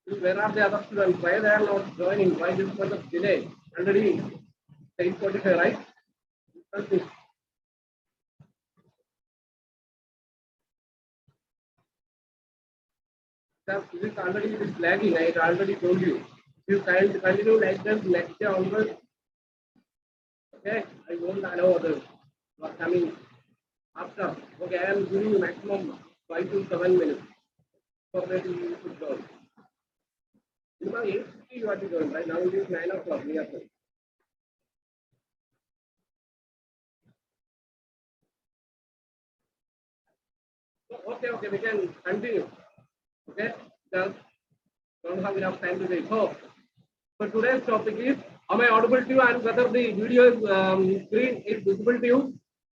Where are the other students? Why they are not joining? Why this much of delay? Already 8:45, right? This already is lagging. I already told you. You can continue like this next day onwards. Okay, I won't allow others who are coming after. Okay, I am giving you maximum 5 to 7 minutes for that you should join. You know, 8:50 you have to join, right? Now it is 9 o'clock. Okay, we can continue. Okay, just don't have enough time today. So today's topic is, am I audible to you and whether the video screen is visible to you?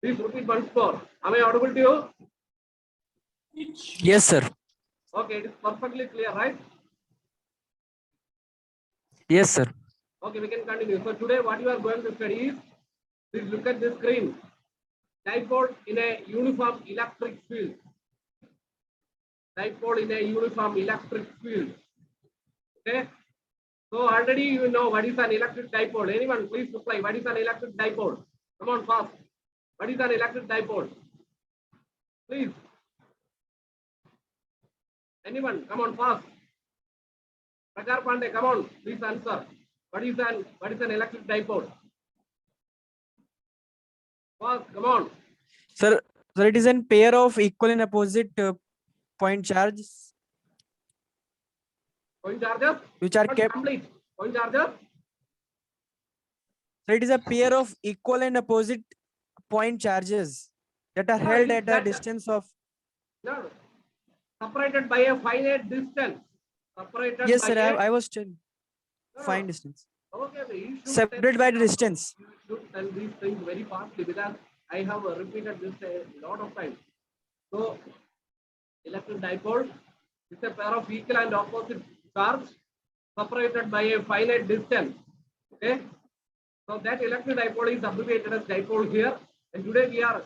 Please repeat once more. Am I audible to you? Yes, sir. Okay, it is perfectly clear, right? Yes, sir. Okay, we can continue. So today what you are going to study is, please look at the screen. Dipole in a uniform electric field. Dipole in a uniform electric field. Okay. So already you know what is an electric dipole. Anyone please reply. What is an electric dipole? Come on fast. What is an electric dipole? Please. Anyone? Come on fast. Prakar Pandey, come on. Please answer. What is an electric dipole? Fast, come on. Sir, it is a pair of equal and opposite point charges. Point charges? Which are kept. Complete. Point charges? So it is a pair of equal and opposite point charges that are held at a distance of. No, separated by a finite distance. Separated yes, by sir. I was telling. Fine distance. Okay, separated by the distance. You should tell these things very fastly because I have repeated this a lot of times. So, electric dipole is a pair of equal and opposite charge separated by a finite distance. Okay, so that electric dipole is abbreviated as dipole here. And today we are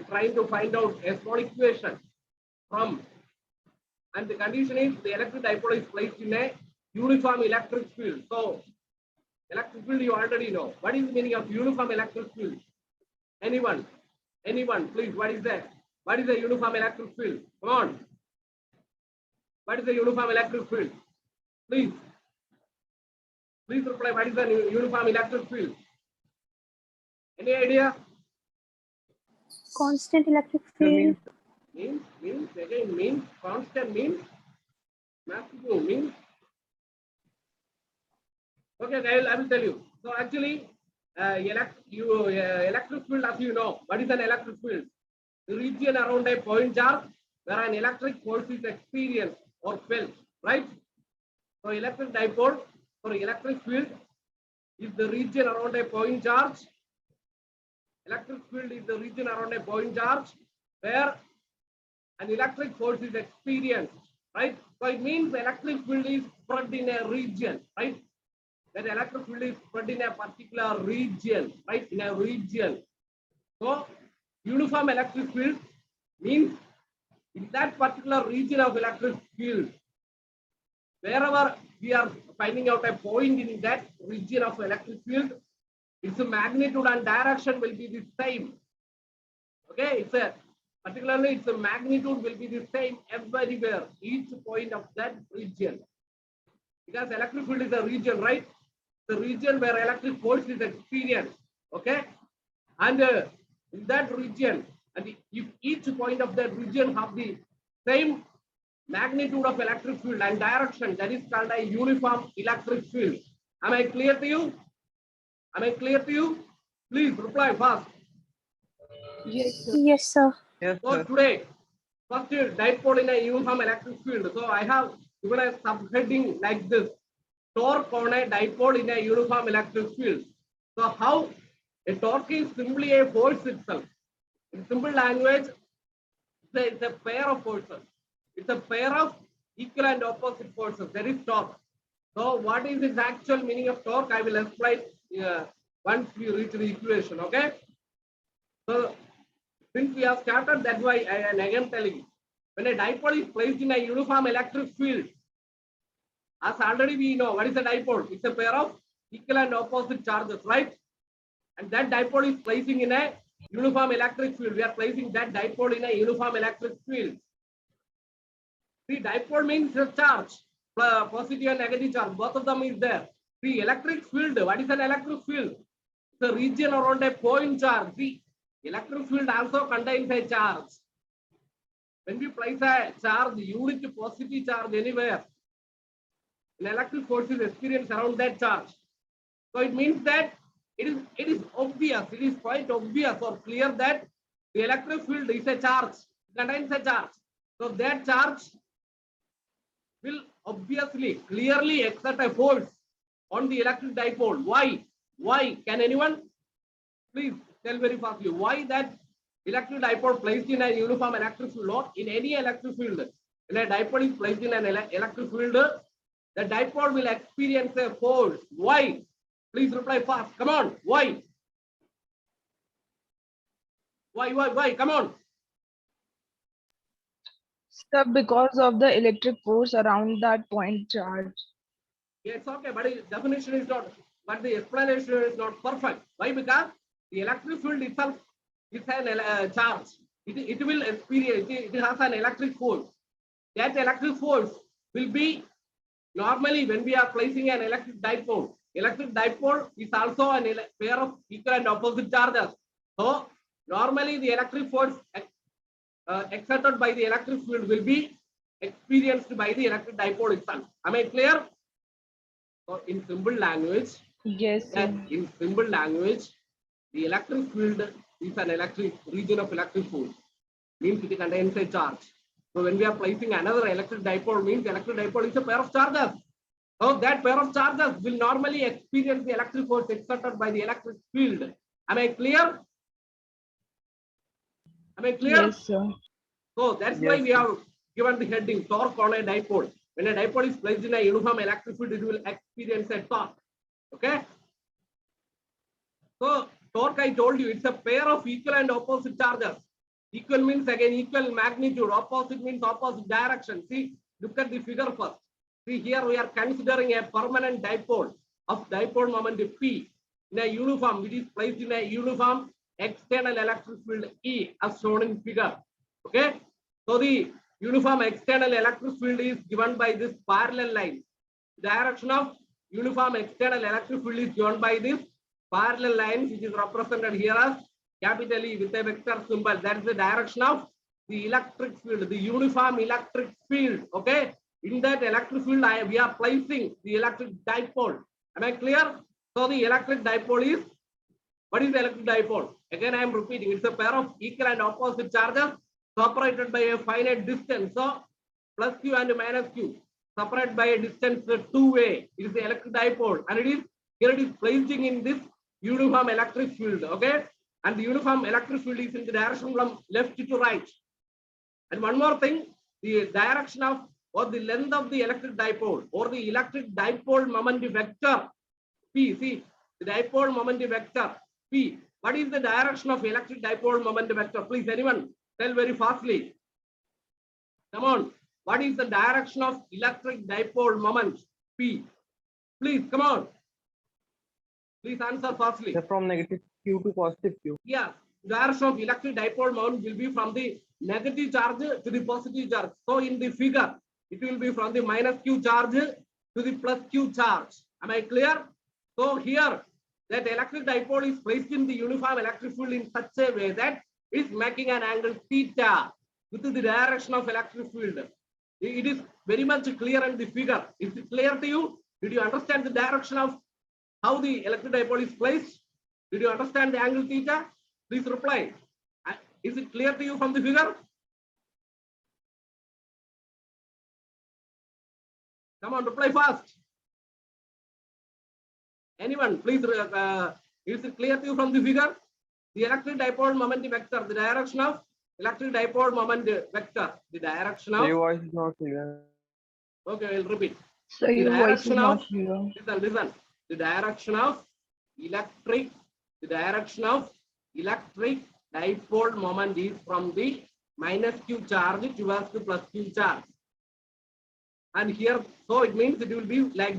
trying to find out a small equation from, and the condition is the electric dipole is placed in a uniform electric field. So, electric field you already know. What is the meaning of uniform electric field? Anyone, please, what is that? What is a uniform electric field? Come on. What is a uniform electric field? Please reply. What is the uniform electric field? Any idea? Constant electric field. Means constant means maximum means. Okay, I will tell you. So actually, electric field, as you know, what is an electric field? The region around a point charge where an electric force is experienced or felt, right? So electric dipole for electric field is the region around a point charge. Electric field is the region around a point charge where an electric force is experienced, right? So it means the electric field is spread in a region, right? That electric field is spread in a particular region, right? In a region. So uniform electric field means in that particular region of electric field, wherever we are finding out a point in that region of electric field, its magnitude and direction will be the same. Okay, particularly its magnitude will be the same everywhere, each point of that region. Because electric field is a region, right? The region where electric force is experienced. Okay, and in that region, and if each point of that region have the same magnitude of electric field and direction, that is called a uniform electric field. Am I clear to you? Am I clear to you? Please reply fast. Yes, sir. Yes, sir. So today, first dipole in a uniform electric field. So I have given a subheading like this: torque on a dipole in a uniform electric field. So how a torque is simply a force itself. In simple language, it's a pair of forces. It's a pair of equal and opposite forces. That is torque. So what is its actual meaning of torque? I will explain once we reach the equation. Okay. So since we have started, that's why I am again telling you. When a dipole is placed in a uniform electric field, As already we know, what is a dipole? It's a pair of equal and opposite charges, right? And that dipole is placing in a uniform electric field. We are placing that dipole in a uniform electric field. The dipole means a charge, positive and negative charge. Both of them is there. The electric field, what is an electric field? It's a region around a point charge. The electric field also contains a charge. When we place a charge, unit positive charge anywhere, an electric force is experienced around that charge. So it means that it is obvious, it is quite obvious or clear that the electric field is a charge, contains a charge. So that charge will obviously, clearly exert a force on the electric dipole. Why? Why? Can anyone please tell very fastly why that electric dipole placed in a uniform electric field or in any electric field? When a dipole is placed in an electric field, the dipole will experience a force. Why? Please reply fast. Come on. Why? Why? Come on. Sir, because of the electric force around that point charge. Yeah, it's okay, but the definition is not, but the explanation is not perfect. Why? Because the electric field itself is an charge. It will experience, it has an electric force. That electric force will be normally when we are placing an electric dipole. Electric dipole is also a pair of equal and opposite charges. So normally the electric force exerted by the electric field will be experienced by the electric dipole itself. Am I clear? So in simple language, Yes, sir. in simple language, the electric field is an electric region of electric force. Means it contains a charge. So when we are placing another electric dipole, means electric dipole is a pair of charges. So that pair of charges will normally experience the electric force exerted by the electric field. Am I clear? Am I clear? Yes, sir. So that's why we have given the heading torque on a dipole. When a dipole is placed in a uniform electric field, it will experience a torque. Okay. So torque, I told you, it's a pair of equal and opposite charges. Equal means again equal magnitude. Opposite means opposite direction. See, look at the figure first. See, here we are considering a permanent dipole of dipole moment P in a uniform, which is placed in a uniform external electric field E as shown in figure. Okay. So the uniform external electric field is given by this parallel line. Direction of uniform external electric field is given by this parallel line, which is represented here as capital E with a vector symbol. That is the direction of the electric field, the uniform electric field. Okay. In that electric field, we are placing the electric dipole. Am I clear? So the electric dipole is, what is the electric dipole? Again, I am repeating, it's a pair of equal and opposite charges separated by a finite distance. So plus q and minus q separated by a distance 2a. It is the electric dipole, and it is placing in this uniform electric field. Okay, and the uniform electric field is in the direction from left to right. And one more thing, the direction of or the length of the electric dipole or the electric dipole moment vector P. See, the dipole moment vector P. What is the direction of electric dipole moment vector? Please, anyone tell very fastly. Come on. What is the direction of electric dipole moment P? Please, come on. Please answer fastly. From negative q to positive q. Yeah, direction of electric dipole moment will be from the negative charge to the positive charge. So in the figure, it will be from the minus q charge to the plus q charge. Am I clear? So here, that electric dipole is placed in the uniform electric field in such a way that it's making an angle theta with the direction of electric field. It is very much clear in the figure. Is it clear to you? Did you understand the direction of how the electric dipole is placed? Did you understand the angle theta? Please reply. Is it clear to you from the figure? Come on, reply fast. Anyone, please, is it clear to you from the figure? The electric dipole moment vector, the direction of electric dipole moment vector, the direction of. Your voice is not clear. Okay, I'll repeat. So The your voice is direction not of, clear. listen. The direction of electric dipole moment is from the minus q charge towards the plus q charge. and here, so it means it will be like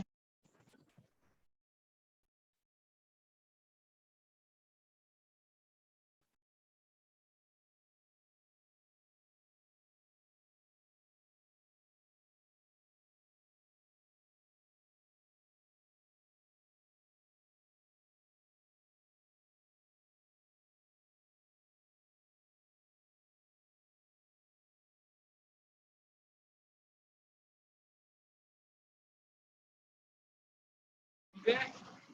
okay.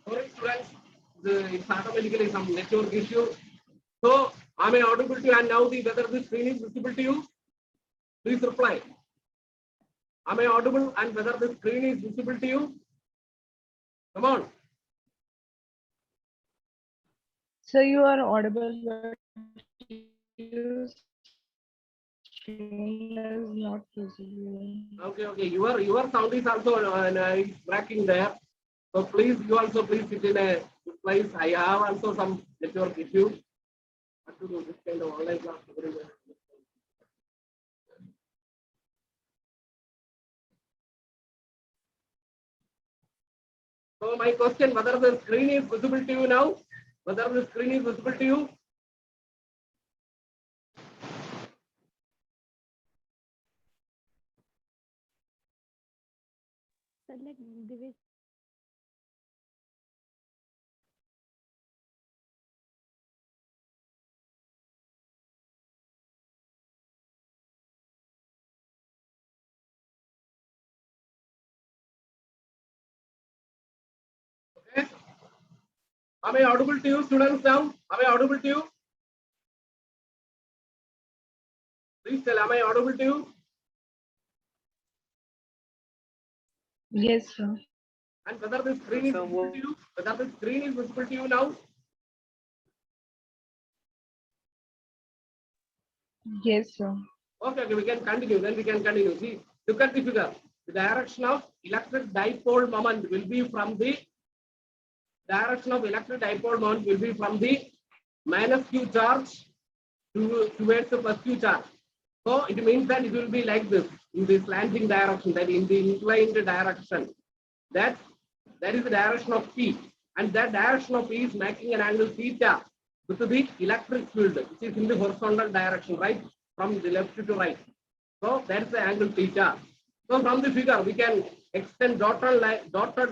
Sorry, students, it's automatically some network issue. So, am I audible to you? And now, whether the screen is visible to you? Please reply. Am I audible? And whether the screen is visible to you? Come on. So you are audible, but your screen is not visible. Okay. Your sound is also it's cracking there. So please, you also please sit in a good place. I have also some network issue. What to do this kind of online class? So my question, whether the screen is visible to you now? Whether the screen is visible to you? Okay. Am I audible to you, students now? Am I audible to you? Please tell, am I audible to you? Yes, sir. And whether the screen is visible to you? Whether the screen is visible to you now? Yes, sir. Okay, we can continue. Then we can continue. See, look at the figure. The direction of electric dipole moment will be from the minus q charge towards the plus q charge. So it means that it will be like this in the slanting direction, that in the inclined direction. That is the direction of P, and that direction of P is making an angle theta with the electric field, which is in the horizontal direction, right, from the left to right. So that's the angle theta. So from the figure, we can extend dotted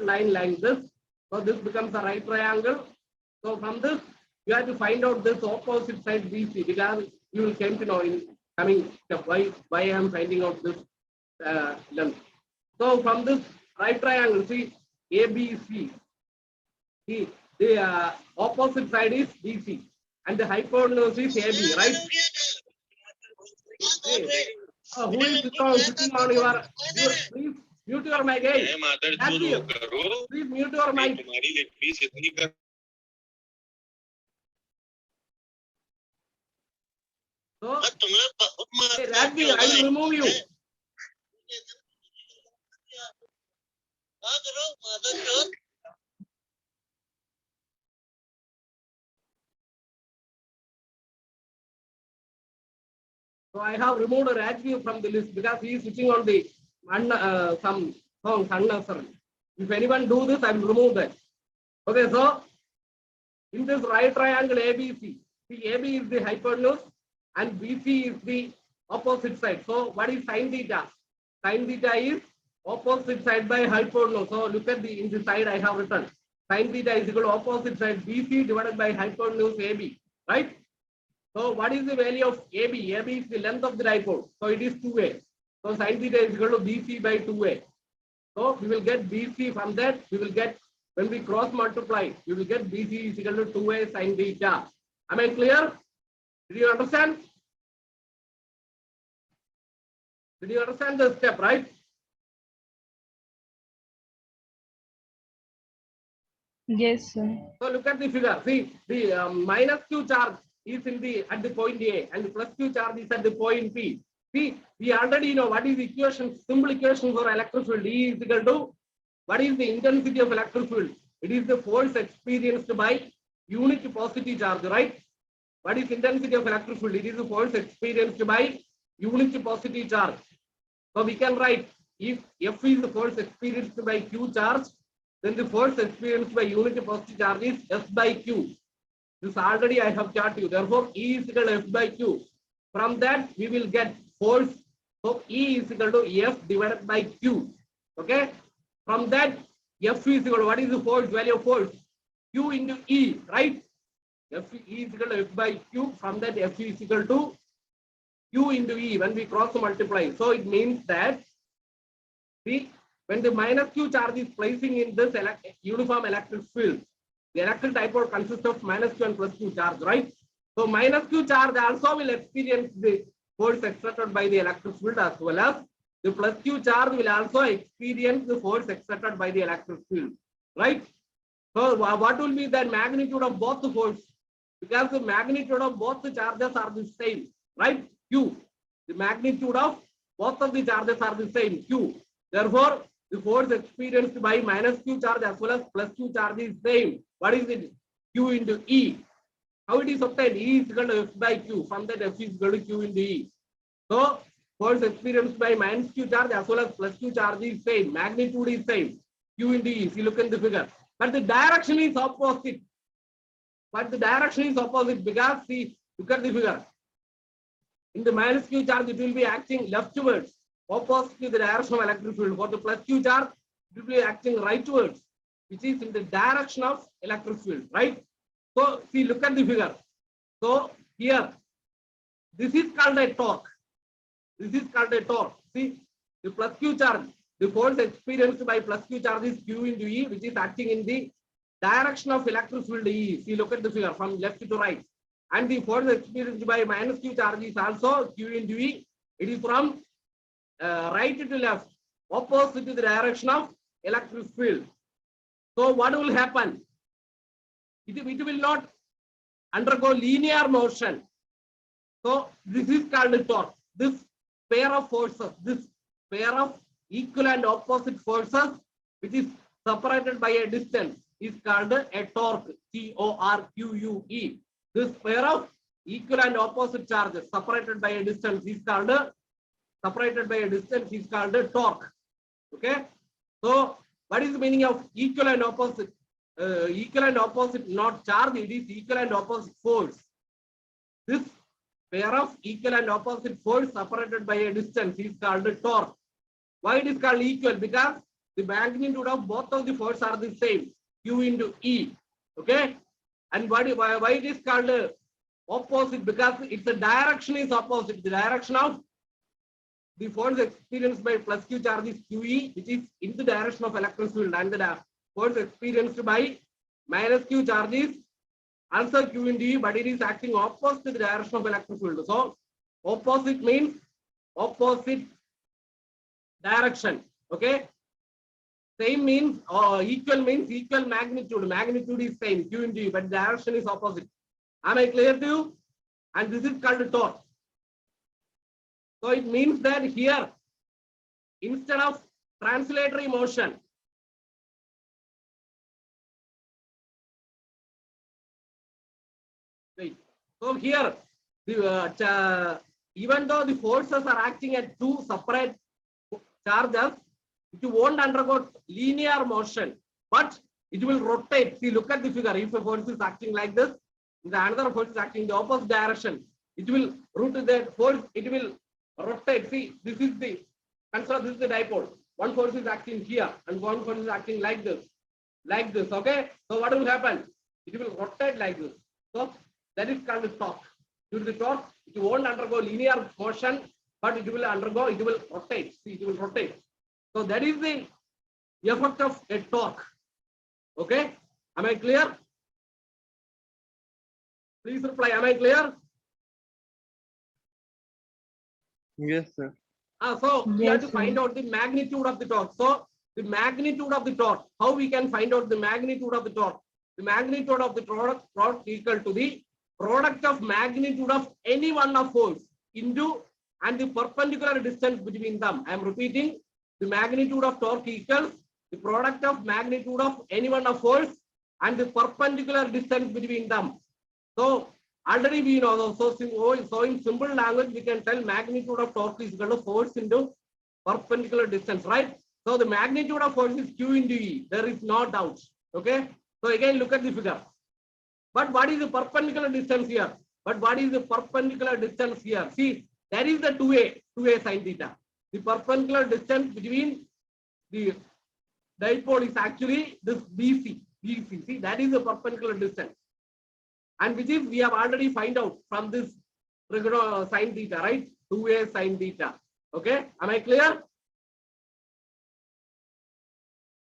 line like this. So this becomes a right triangle. So from this, you have to find out this opposite side BC, because you will come to know in coming step why I am finding out this length. So from this right triangle, see ABC. See, the opposite side is BC, and the hypotenuse is AB, right? Hey, who is sitting on your please mute your mic. Hey, please mute your mic. So, hey, Radvi, I will remove you. So I have removed Rajvi from the list because he is sitting on the some songs unnecessary. If anyone do this, I will remove that. Okay, so in this right triangle ABC, see AB is the hypotenuse and BC is the opposite side. So what is sin theta? Sin theta is opposite side by hypotenuse. So look at in the side I have written. Sin theta is equal to opposite side BC divided by hypotenuse AB, right? So what is the value of AB? AB is the length of the dipole. So it is 2a. So sin theta is equal to BC by 2a. So we will get BC from that. We will get, when we cross multiply, we will get BC is equal to 2a sin theta. Am I clear? Did you understand? Did you understand the step, right? Yes, sir. So look at the figure. See, the minus q charge is at the point A, and the plus q charge is at the point P. See, we already know what is the equation, simple equation for electric field. E is equal to, what is the intensity of electric field? It is the force experienced by unit positive charge, right? What is intensity of electric field? It is the force experienced by unit positive charge. So we can write if F is the force experienced by Q charge, then the force experienced by unit positive charge is S by Q. This already I have taught you. Therefore, E is equal to F by Q. From that, we will get force. So E is equal to F divided by Q. Okay. From that, F is equal to what is the force, value of force? Q into E, right? F E is equal to F by Q. From that, F is equal to Q into E when we cross multiply. So it means that when the minus Q charge is placing in this uniform electric field, the electric dipole consists of minus Q and plus Q charge, right? So minus Q charge also will experience the force exerted by the electric field, as well as the plus Q charge will also experience the force exerted by the electric field, right? So what will be the magnitude of both the force? Because the magnitude of both the charges are the same, right? Q. The magnitude of both of the charges are the same, Q. Therefore, the force experienced by minus Q charge as well as plus Q charge is same. What is it? Q into E. How it is obtained? E is equal to F by Q. From that, F is equal to Q into E. So, force experienced by minus Q charge as well as plus Q charge is same. Magnitude is same. Q into E. See, look at the figure. But the direction is opposite. Because, see, look at the figure. In the minus Q charge, it will be acting leftwards, opposite to the direction of electric field. For the plus Q charge, it will be acting rightwards, which is in the direction of electric field, right? So, see, look at the figure. So, here, this is called a torque. See, the plus Q charge, the force experienced by plus Q charge is Q into E, which is acting in the direction of electric field E. See, look at the figure from left to right. And the force experienced by minus Q charge is also Q into E. It is from right to left, opposite to the direction of electric field. So what will happen? It will not undergo linear motion. So this is called a torque. This pair of forces, this pair of equal and opposite forces, which is separated by a distance, is called a torque. T-O-R-Q-U-E. This pair of equal and opposite charges separated by a distance is called a torque. Okay. So what is the meaning of equal and opposite? Equal and opposite, not charge, it is equal and opposite force. This pair of equal and opposite force separated by a distance is called a torque. Why it is called equal? Because the magnitude of both of the forces are the same, Q into E. Okay. And why it is called opposite? Because its direction is opposite. The direction of the force experienced by plus Q charge is QE, which is in the direction of electric field, and the force experienced by minus Q charge is also Q into E, but it is acting opposite to the direction of electric field. So opposite means opposite direction. Okay. Same means equal means equal magnitude. Magnitude is same, Q into E, but direction is opposite. Am I clear to you? And this is called torque. So it means that here, instead of translatory motion, so here, even though the forces are acting at two separate charges, it won't undergo linear motion, but it will rotate. See, look at the figure. If a force is acting like this, the another force is acting in the opposite direction, it will root that force, it will rotate. See, this is the dipole. One force is acting here and one force is acting like this. Okay. So what will happen? It will rotate like this. So that is called torque. Due to the torque, it won't undergo linear motion, but it will rotate. See, it will rotate. So that is the effect of a torque. Okay. Am I clear? Please reply. Am I clear? Yes, sir. So we have to Yes, find sir. out the magnitude of the torque. So the magnitude of the torque, how we can find out the magnitude of the torque? The magnitude of the torque equal to the product of magnitude of any one of force into and the perpendicular distance between them. I am repeating, the magnitude of torque equals the product of magnitude of any one of force and the perpendicular distance between them. So already we know, so in simple language we can tell magnitude of torque is equal to force into perpendicular distance, right? So the magnitude of force is Q into E. There is no doubt. Okay. So again, look at the figure. But what is the perpendicular distance here? But what is the perpendicular distance here? See, that is the 2a sin theta. The perpendicular distance between the dipole is actually this BC. See, that is the perpendicular distance. And which is we have already find out from this sin theta, right? 2a sin theta. Okay, am I clear?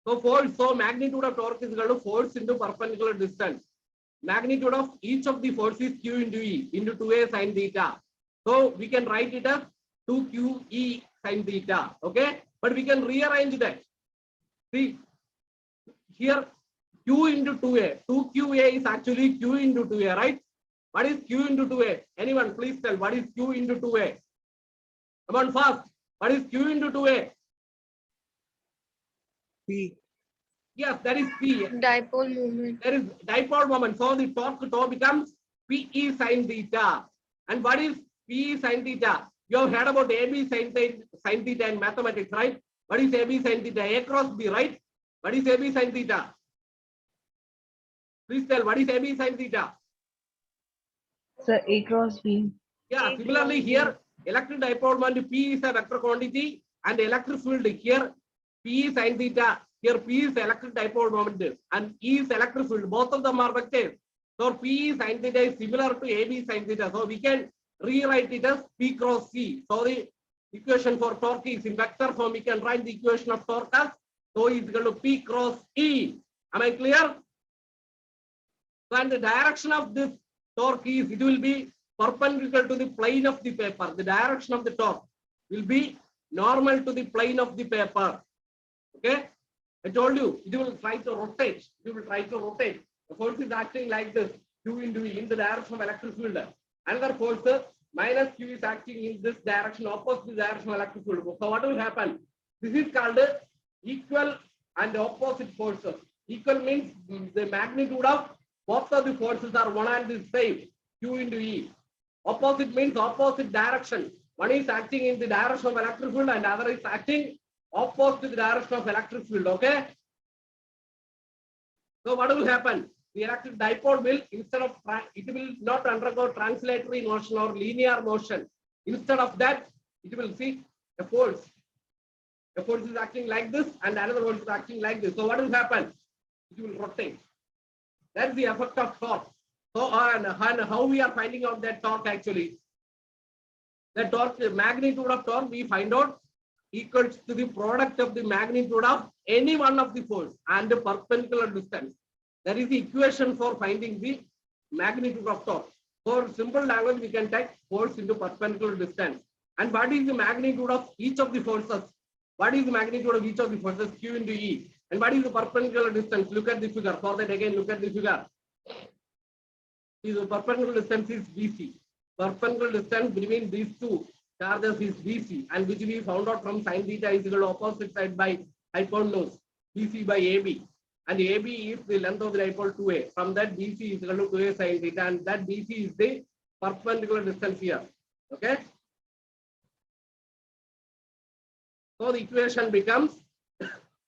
So force, so magnitude of torque is equal to force into perpendicular distance. Magnitude of each of the forces Q into E into 2a sin theta. So we can write it as 2QE sin theta. Okay, but we can rearrange that. See, here Q into 2a, 2QA is actually Q into 2a, right? What is Q into 2a? Anyone please tell what is Q into 2a? Come on fast. What is Q into 2a? P. Yes, that is P. Dipole moment. There is dipole moment. So the torque tau becomes PE sin theta. And what is PE sin theta? You have heard about AB sin theta in mathematics, right? What is AB sin theta? A cross B, right? What is AB sin theta? Please tell, what is AB sin theta? Sir, A cross B. Yeah, similarly here, electric dipole moment P is a vector quantity and electric field here, P is sin theta. Here P is electric dipole moment and E is electric field. Both of them are vectors. So P sin theta is similar to AB sin theta. So we can rewrite it as P cross C. So the equation for torque is in vector form. We can write the equation of torque as so is equal to P cross E. Am I clear? So and the direction of this torque is it will be perpendicular to the plane of the paper. The direction of the torque will be normal to the plane of the paper. Okay. I told you, it will try to rotate. It will try to rotate. The force is acting like this, Q into E in the direction of electric field. Another force minus Q is acting in this direction, opposite the direction of electric field. So what will happen? This is called equal and opposite forces. Equal means the magnitude of both of the forces are one and the same, Q into E. Opposite means opposite direction. One is acting in the direction of electric field and other is acting opposite to the direction of electric field. Okay. So what will happen? The electric dipole will instead of it will not undergo translatory motion or linear motion. Instead of that, it will see a force. A force is acting like this and another force is acting like this. So what will happen? It will rotate. That's the effect of torque. So and how we are finding out that torque actually? The torque, the magnitude of torque we find out equals to the product of the magnitude of any one of the force and the perpendicular distance. That is the equation for finding the magnitude of torque. For simple language, we can take force into perpendicular distance. And what is the magnitude of each of the forces? What is the magnitude of each of the forces? Q into E. And what is the perpendicular distance? Look at the figure. For that again, look at the figure. See, the perpendicular distance is BC. Perpendicular distance between these two charges is BC, and which we found out from sin theta is equal to opposite side by hypotenuse, BC by AB. And AB is the length of the dipole 2a. From that, BC is equal to 2a sin theta, and that BC is the perpendicular distance here. Okay. So the equation becomes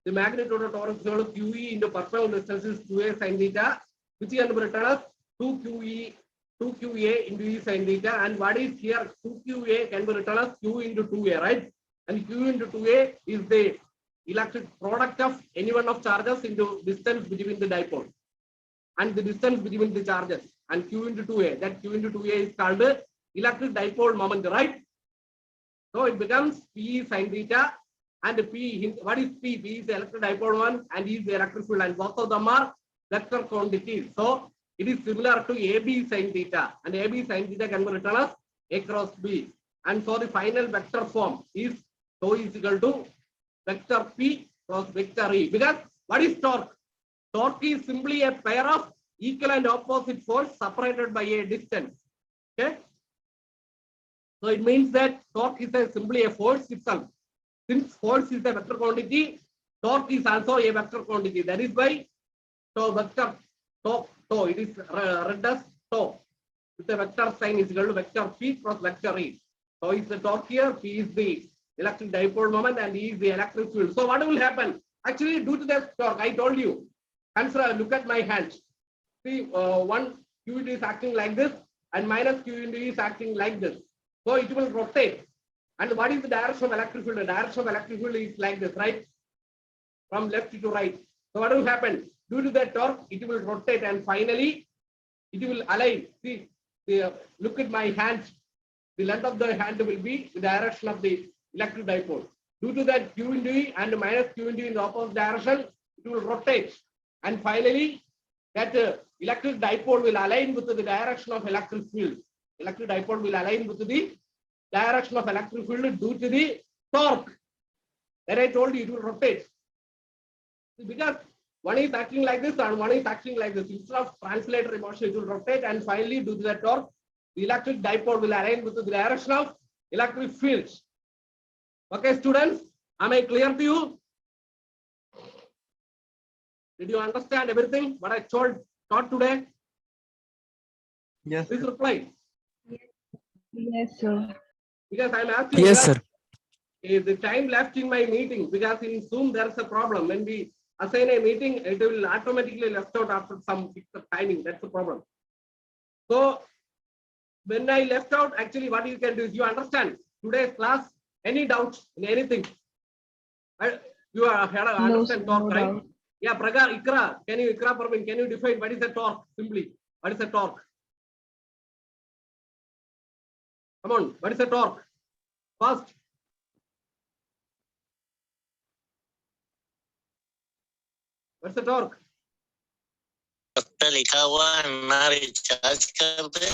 the magnitude of torque is equal to QE into perpendicular distance is 2a sin theta, which can be written as 2QA into E sin theta, and what is here 2QA can be written as Q into 2A, right? And Q into 2A is the electric product of any one of charges into distance between the dipole and the distance between the charges, and Q into 2A. That Q into 2A is called electric dipole moment, right? So it becomes P sin theta and P. What is P? P is the electric dipole one and E is the electric field, and both of them are vector quantities. So it is similar to AB sin theta, and AB sin theta can be written as A cross B. And so the final vector form is tau is equal to vector P cross vector E. Because what is torque? Torque is simply a pair of equal and opposite force separated by a distance. Okay. So it means that torque is simply a force itself. Since force is a vector quantity, torque is also a vector quantity. That is why tau vector tau it is read as tau. With the vector sign is equal to vector P cross vector E. Tau is the torque here, P is the electric dipole moment and E is the electric field. So what will happen? Actually, due to that torque, I told you, consider, look at my hand. See, one Q is acting like this and minus Q into E is acting like this. So it will rotate. And what is the direction of electric field? The direction of electric field is like this, right? From left to right. So what will happen? Due to that torque, it will rotate and finally it will align. See, look at my hand. The length of the hand will be the direction of the electric dipole. Due to that Q into E and minus Q into E in the opposite direction, it will rotate. And finally, that electric dipole will align with the direction of electric field. Electric dipole will align with the direction of electric field due to the torque. That I told you, it will rotate. Because one is acting like this and one is acting like this. Instead of translatory motion, it will rotate and finally due to the torque, the electric dipole will align with the direction of electric fields. Okay, students, am I clear to you? Did you understand everything what I taught today? Yes, Please sir. reply. Yes, sir. Because I'm asking. Yes, because sir. the time left in my meeting, because in Zoom there's a problem. When we assign a meeting, it will automatically left out after some fixed timing. That's the problem. So when I left out, actually what you can do is you understand today's class, any doubts in anything? You are understand sir, torque, no right? doubt. Yeah, Pragar, Ikra, can you define what is a torque simply? What is a torque? Come on, what is a torque? First. What's the torque? लिखा हुआ ना recharge कर दे,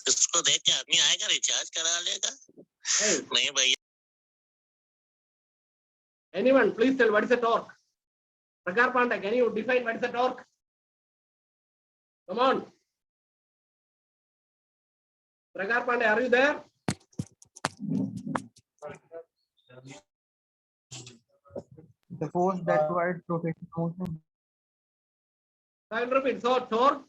इसको देख के आदमी आएगा recharge करा लेगा। Hey, नहीं भैया। anyone, please tell what is a torque? Pragar Pandey, can you define what is a torque? Come on. Pragar Pandey, are you there? The force that provides rotation motion. So I'll repeat. So torque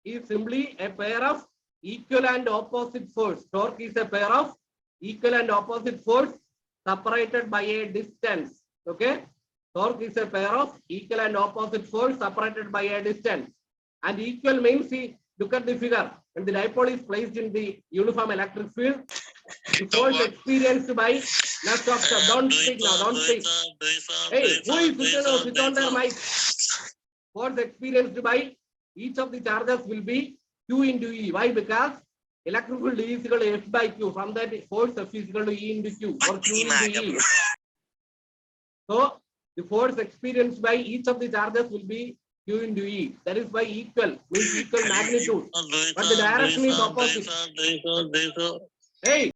is simply a pair of equal and opposite force. Torque is a pair of equal and opposite force separated by a distance. Okay. Torque is a pair of equal and opposite force separated by a distance. And equal means, see, look at the figure. When the dipole is placed in the uniform electric field, the force experienced by now stop. Don't speak now. Don't speak. Hey, who is switch on their mic? Force experienced by each of the charges will be Q into E. Why? Because electric field E is equal to F by Q. From that, force F is equal to E into Q or Q into E. So the force experienced by each of the charges will be Q into E. That is by equal, means equal magnitude. But the direction is opposite. Hey.